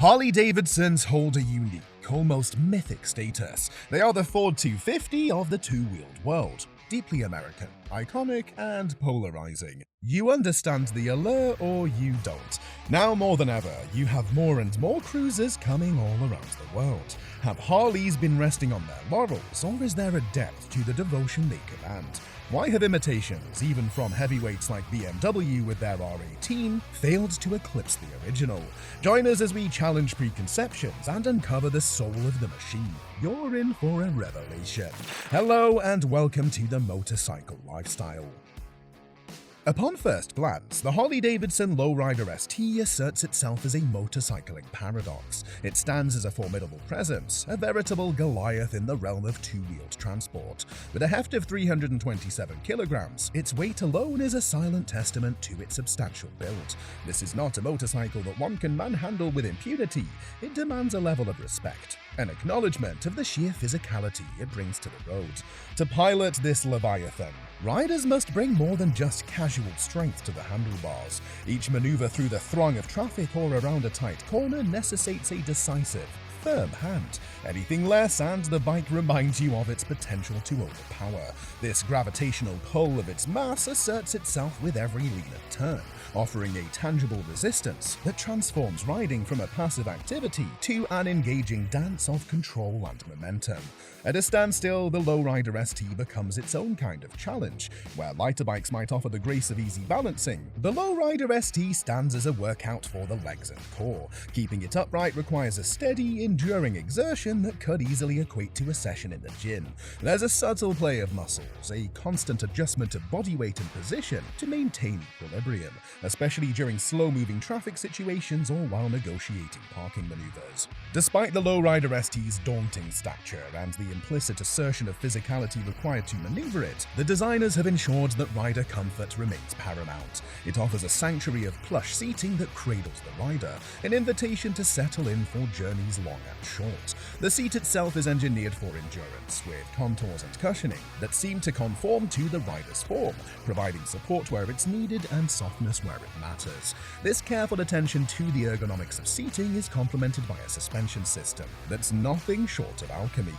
Harley-Davidsons hold a unique, almost mythic status. They are the Ford 250 of the two-wheeled world. Deeply American, iconic, and polarizing. You understand the allure or you don't. Now more than ever, you have more and more cruisers coming all around the world. Have Harleys been resting on their laurels, or is there a depth to the devotion they command? Why have imitations, even from heavyweights like BMW with their R18, failed to eclipse the original? Join us as we challenge preconceptions and uncover the soul of the machine. You're in for a revelation. Hello and welcome to the motorcycle lifestyle. Upon first glance, the Harley-Davidson Low Rider ST asserts itself as a motorcycling paradox. It stands as a formidable presence, a veritable Goliath in the realm of two-wheeled transport. With a heft of 327 kilograms, its weight alone is a silent testament to its substantial build. This is not a motorcycle that one can manhandle with impunity. It demands a level of respect, an acknowledgement of the sheer physicality it brings to the road. To pilot this Leviathan, riders must bring more than just casual strength to the handlebars. Each maneuver through the throng of traffic or around a tight corner necessitates a decisive, firm hand. Anything less and the bike reminds you of its potential to overpower. This gravitational pull of its mass asserts itself with every leaner turn, offering a tangible resistance that transforms riding from a passive activity to an engaging dance of control and momentum. At a standstill, the Low Rider ST becomes its own kind of challenge. Where lighter bikes might offer the grace of easy balancing, the Low Rider ST stands as a workout for the legs and core. Keeping it upright requires a steady, enduring exertion that could easily equate to a session in the gym. There's a subtle play of muscles, a constant adjustment of body weight and position to maintain equilibrium, especially during slow-moving traffic situations or while negotiating parking maneuvers. Despite the Low Rider ST's daunting stature and the implicit assertion of physicality required to maneuver it, the designers have ensured that rider comfort remains paramount. It offers a sanctuary of plush seating that cradles the rider, an invitation to settle in for journeys long and short. The seat itself is engineered for endurance, with contours and cushioning that seem to conform to the rider's form, providing support where it's needed and softness where it matters. This careful attention to the ergonomics of seating is complemented by a suspension system that's nothing short of alchemy.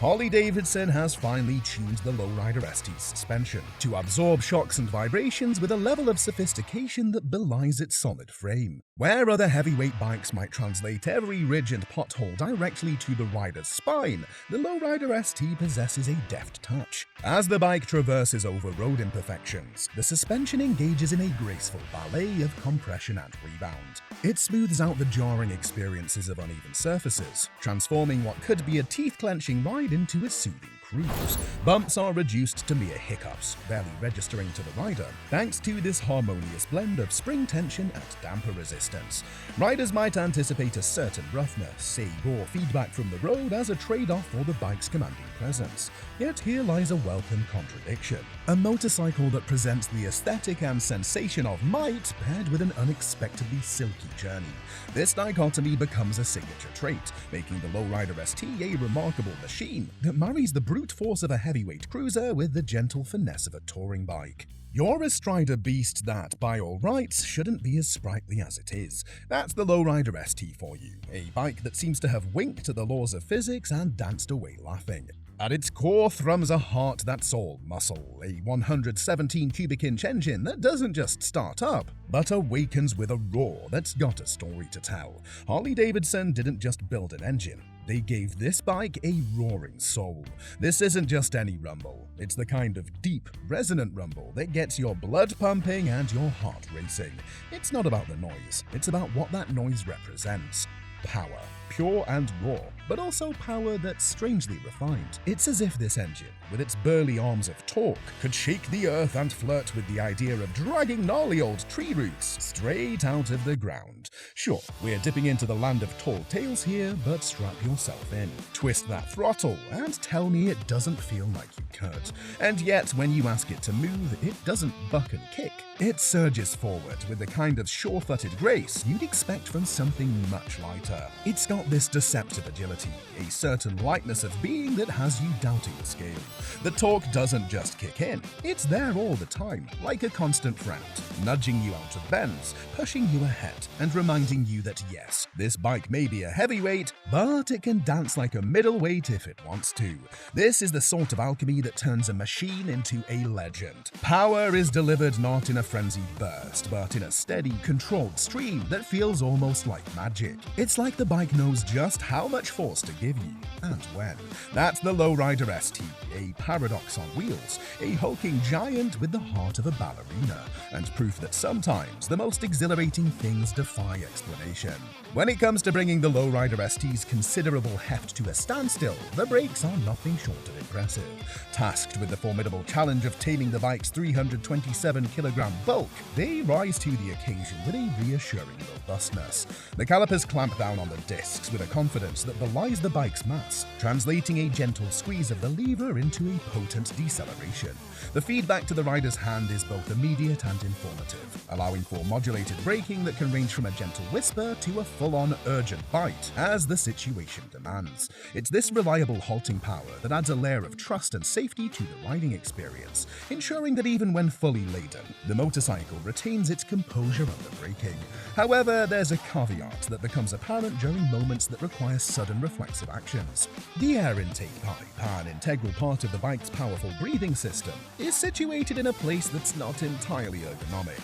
Harley-Davidson has finely tuned the Low Rider ST's suspension to absorb shocks and vibrations with a level of sophistication that belies its solid frame. Where other heavyweight bikes might translate every ridge and pothole directly to the rider's spine, the Low Rider ST possesses a deft touch. As the bike traverses over road imperfections, the suspension engages in a graceful ballet of compression and rebound. It smooths out the jarring experiences of uneven surfaces, transforming what could be a teeth-clenching ride into a soothing cruise. Bumps are reduced to mere hiccups, barely registering to the rider, thanks to this harmonious blend of spring tension and damper resistance. Riders might anticipate a certain roughness, a raw feedback from the road as a trade-off for the bike's commanding presence. Yet here lies a welcome contradiction. A motorcycle that presents the aesthetic and sensation of might paired with an unexpectedly silky journey. This dichotomy becomes a signature trait, making the Low Rider ST a remarkable machine that marries the brute force of a heavyweight cruiser with the gentle finesse of a touring bike. You're astride a beast that, by all rights, shouldn't be as sprightly as it is. That's the Low Rider ST for you, a bike that seems to have winked at the laws of physics and danced away laughing. At its core thrums a heart that's all muscle, a 117 cubic inch engine that doesn't just start up, but awakens with a roar that's got a story to tell. Harley-Davidson didn't just build an engine. They gave this bike a roaring soul. This isn't just any rumble. It's the kind of deep, resonant rumble that gets your blood pumping and your heart racing. It's not about the noise. It's about what that noise represents. Power, pure and raw, but also power that's strangely refined. It's as if this engine, with its burly arms of torque, could shake the earth and flirt with the idea of dragging gnarly old tree roots straight out of the ground. Sure, we're dipping into the land of tall tales here, but strap yourself in. Twist that throttle and tell me it doesn't feel like you could. And yet, when you ask it to move, it doesn't buck and kick. It surges forward with the kind of sure-footed grace you'd expect from something much lighter. center. It's got this deceptive agility, a certain lightness of being that has you doubting the scale. The torque doesn't just kick in, it's there all the time, like a constant friend, nudging you out of bends, pushing you ahead, and reminding you that yes, this bike may be a heavyweight, but it can dance like a middleweight if it wants to. This is the sort of alchemy that turns a machine into a legend. Power is delivered not in a frenzied burst, but in a steady, controlled stream that feels almost like magic. It's like the bike knows just how much force to give you, and when. That's the Low Rider ST, a paradox on wheels, a hulking giant with the heart of a ballerina, and proof that sometimes the most exhilarating things defy explanation. When it comes to bringing the Low Rider ST's considerable heft to a standstill, the brakes are nothing short of impressive. Tasked with the formidable challenge of taming the bike's 327-kilogram bulk, they rise to the occasion with a reassuring robustness. The calipers clamp down on the discs with a confidence that belies the bike's mass, translating a gentle squeeze of the lever into a potent deceleration. The feedback to the rider's hand is both immediate and informative, allowing for modulated braking that can range from a gentle whisper to a full-on urgent bite as the situation demands. It's this reliable halting power that adds a layer of trust and safety to the riding experience, ensuring that even when fully laden, the motorcycle retains its composure under braking. However, there's a caveat that becomes apparent during moments that require sudden reflexive actions. The air intake pipe, an integral part of the bike's powerful breathing system, is situated in a place that's not entirely ergonomic.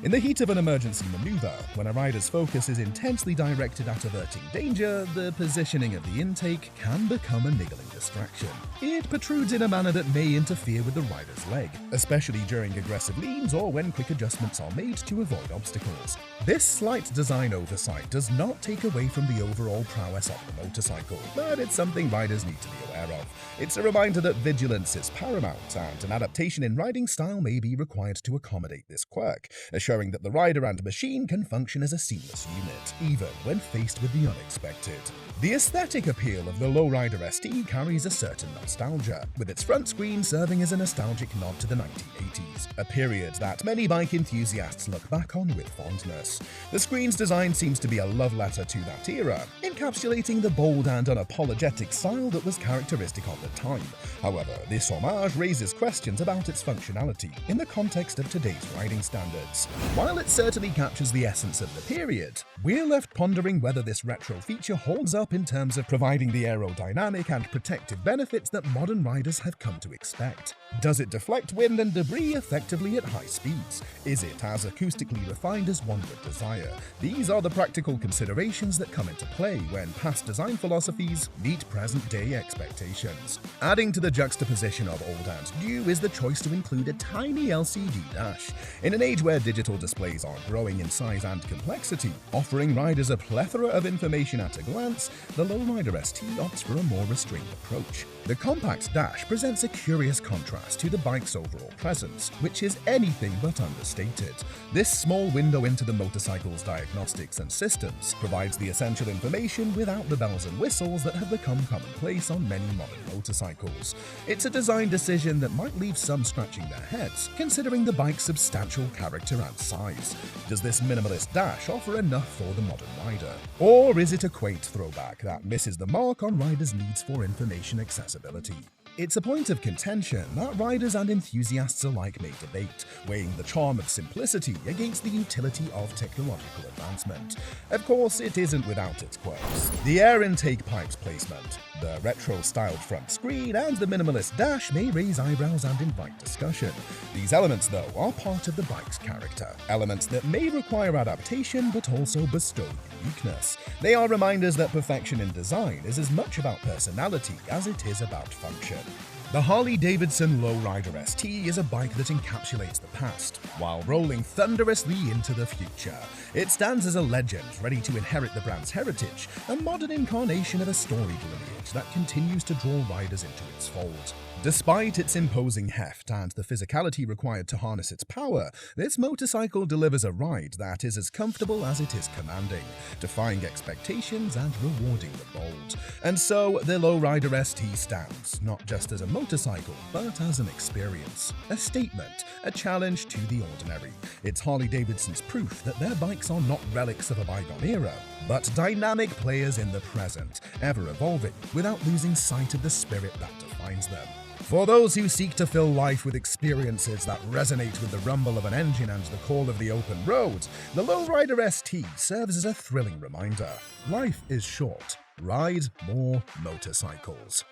In the heat of an emergency maneuver, when a rider's focus is intensely directed at averting danger, the positioning of the intake can become a niggling distraction. It protrudes in a manner that may interfere with the rider's leg, especially during aggressive leans or when quick adjustments are made to avoid obstacles. This slight design oversight does not take away from the overall prowess of the motorcycle, but it's something riders need to be aware of. It's a reminder that vigilance is paramount, and an adaptation in riding style may be required to accommodate this quirk, assuring that the rider and machine can function as a seamless unit, even when faced with the unexpected. The aesthetic appeal of the Low Rider ST carries a certain nostalgia, with its front screen serving as a nostalgic nod to the 1980s, a period that many bike enthusiasts look back on with fondness. The screen's design seems to be a love letter to that era, encapsulating the bold and unapologetic style that was characteristic of the time. However, this homage raises questions about its functionality in the context of today's riding standards. While it certainly captures the essence of the period, we're left pondering whether this retro feature holds up in terms of providing the aerodynamic and protective benefits that modern riders have come to expect. Does it deflect wind and debris effectively at high speeds? Is it as acoustically refined as one would desire? These are the practical considerations that come into play when past design philosophies meet present-day expectations. Adding to the juxtaposition of old and new is the choice to include a tiny LCD dash. In an age where digital displays are growing in size and complexity, offering riders a plethora of information at a glance, the Low Rider ST opts for a more restrained approach. The compact dash presents a curious contrast to the bike's overall presence, which is anything but understated. This small window into the motorcycle's diagnostics and systems provides the essential information without the bells and whistles that have become commonplace on many modern motorcycles. It's a design decision that might leave some scratching their heads, considering the bike's substantial character and size. Does this minimalist dash offer enough for the modern rider? Or is it a quaint throwback that misses the mark on riders' needs for information accessibility? It's a point of contention that riders and enthusiasts alike may debate, weighing the charm of simplicity against the utility of technological advancement. Of course, it isn't without its quirks. The air intake pipe's placement, the retro-styled front screen, and the minimalist dash may raise eyebrows and invite discussion. These elements, though, are part of the bike's character, elements that may require adaptation but also bestow uniqueness. They are reminders that perfection in design is as much about personality as it is about function. The Harley-Davidson Low Rider ST is a bike that encapsulates the past, while rolling thunderously into the future. It stands as a legend ready to inherit the brand's heritage, a modern incarnation of a storied lineage that continues to draw riders into its fold. Despite its imposing heft and the physicality required to harness its power, this motorcycle delivers a ride that is as comfortable as it is commanding, defying expectations and rewarding the bold. And so, the Low Rider ST stands, not just as a motorcycle, but as an experience, a statement, a challenge to the ordinary. It's Harley-Davidson's proof that their bikes are not relics of a bygone era, but dynamic players in the present, ever evolving without losing sight of the spirit that defines them. For those who seek to fill life with experiences that resonate with the rumble of an engine and the call of the open road, the Low Rider ST serves as a thrilling reminder. Life is short. Ride more motorcycles.